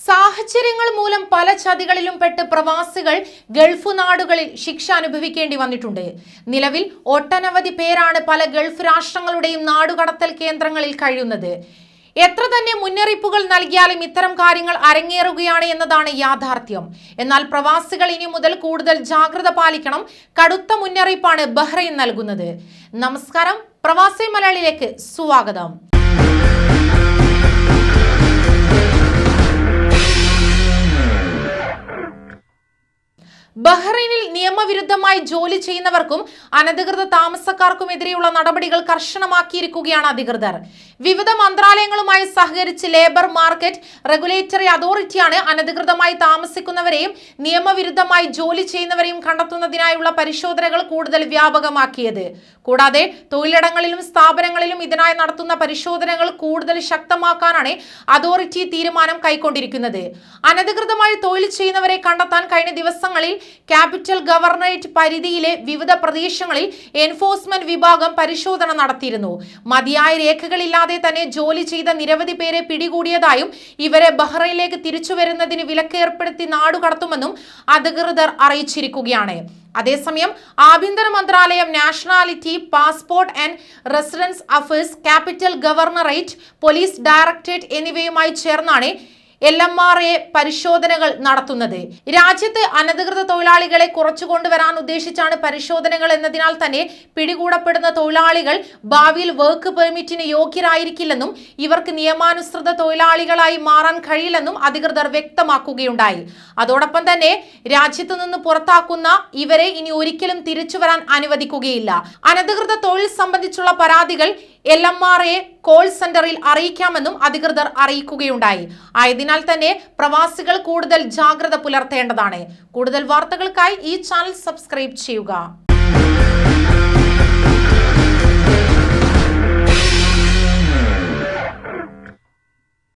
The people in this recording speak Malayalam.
സാഹചര്യങ്ങൾ മൂലം പല ചതികളിലും പെട്ട് പ്രവാസികൾ ഗൾഫ് നാടുകളിൽ ശിക്ഷ അനുഭവിക്കേണ്ടി വന്നിട്ടുണ്ട്. നിലവിൽ ഒട്ടനവധി പേരാണ് പല ഗൾഫ് രാഷ്ട്രങ്ങളുടെയും നാടുകടത്തൽ കേന്ദ്രങ്ങളിൽ കഴിയുന്നത്. എത്ര തന്നെ മുന്നറിയിപ്പുകൾ നൽകിയാലും ഇത്തരം കാര്യങ്ങൾ അരങ്ങേറുകയാണ് എന്നതാണ് യാഥാർത്ഥ്യം. എന്നാൽ പ്രവാസികൾ ഇനി മുതൽ കൂടുതൽ ജാഗ്രത പാലിക്കണം. കടുത്ത മുന്നറിയിപ്പാണ് ബഹ്റൈൻ നൽകുന്നത്. നമസ്കാരം, പ്രവാസി മലയാളിയിലേക്ക് സ്വാഗതം. ബഹ്റൈനിൽ നിയമവിരുദ്ധമായി ജോലി ചെയ്യുന്നവർക്കും അനധികൃത താമസക്കാർക്കുമെതിരെയുള്ള നടപടികൾ കർശനമാക്കിയിരിക്കുകയാണ് അധികൃതർ. വിവിധ മന്ത്രാലയങ്ങളുമായി സഹകരിച്ച് ലേബർ മാർക്കറ്റ് റെഗുലേറ്ററി അതോറിറ്റിയാണ് അനധികൃതമായി താമസിക്കുന്നവരെയും നിയമവിരുദ്ധമായി ജോലി ചെയ്യുന്നവരെയും കണ്ടെത്തുന്നതിനായുള്ള പരിശോധനകൾ കൂടുതൽ വ്യാപകമാക്കിയത്. കൂടാതെ തൊഴിലിടങ്ങളിലും സ്ഥാപനങ്ങളിലും ഇതിനായി നടത്തുന്ന പരിശോധനകൾ കൂടുതൽ ശക്തമാക്കാനാണ് അതോറിറ്റി തീരുമാനം കൈക്കൊണ്ടിരിക്കുന്നത്. അനധികൃതമായി തൊഴിൽ ചെയ്യുന്നവരെ കണ്ടെത്താൻ കഴിഞ്ഞ ദിവസങ്ങളിൽ ക്യാപിറ്റൽ ഗവർണറേറ്റ് പരിധിയിലെ വിവിധ പ്രദേശങ്ങളിൽ എൻഫോഴ്സ്മെന്റ് വിഭാഗം പരിശോധന നടത്തിയിരുന്നു. മതിയായ രേഖകളില്ലാതെ തന്നെ ജോലി ചെയ്ത നിരവധി പേരെ പിടികൂടിയതായും ഇവരെ ബഹ്റൈനിലേക്ക് തിരിച്ചു വരുന്നതിന് വിലക്ക് ഏർപ്പെടുത്തി നാടുകടത്തുമെന്നും അധികൃതർ അറിയിച്ചിരിക്കുകയാണ്. അതേസമയം ആഭ്യന്തര മന്ത്രാലയം, nationality, passport and residence affairs, capital governorate, police directorate എന്നിവയുമായി ചേർന്നാണ് LMRA പരിശോധനകൾ നടത്തുന്നത്. രാജ്യത്ത് അനധികൃത തൊഴിലാളികളെ കുറച്ചു കൊണ്ടുവരാൻ ഉദ്ദേശിച്ചാണ് പരിശോധനകൾ എന്നതിനാൽ തന്നെ പിടികൂടപ്പെടുന്ന തൊഴിലാളികൾ ഭാവിയിൽ വർക്ക് പെർമിറ്റിന് യോഗ്യരായിരിക്കില്ലെന്നും ഇവർക്ക് നിയമാനുസൃത തൊഴിലാളികളായി മാറാൻ കഴിയില്ലെന്നും അധികൃതർ വ്യക്തമാക്കുകയുണ്ടായി. അതോടൊപ്പം തന്നെ രാജ്യത്തു നിന്ന് പുറത്താക്കുന്ന ഇവരെ ഇനി ഒരിക്കലും തിരിച്ചു വരാൻ അനുവദിക്കുകയില്ല. അനധികൃത തൊഴിൽ സംബന്ധിച്ചുള്ള പരാതികൾ LMRA കോൾ സെന്ററിൽ അറിയിക്കാമെന്നും അധികൃതർ അറിയിക്കുകയുണ്ടായി. ആയതിനാൽ തന്നെ പ്രവാസികൾ കൂടുതൽ ജാഗ്രത പുലർത്തേണ്ടതാണ്. കൂടുതൽ വാർത്തകൾക്കായി ഈ ചാനൽ സബ്സ്ക്രൈബ് ചെയ്യുക.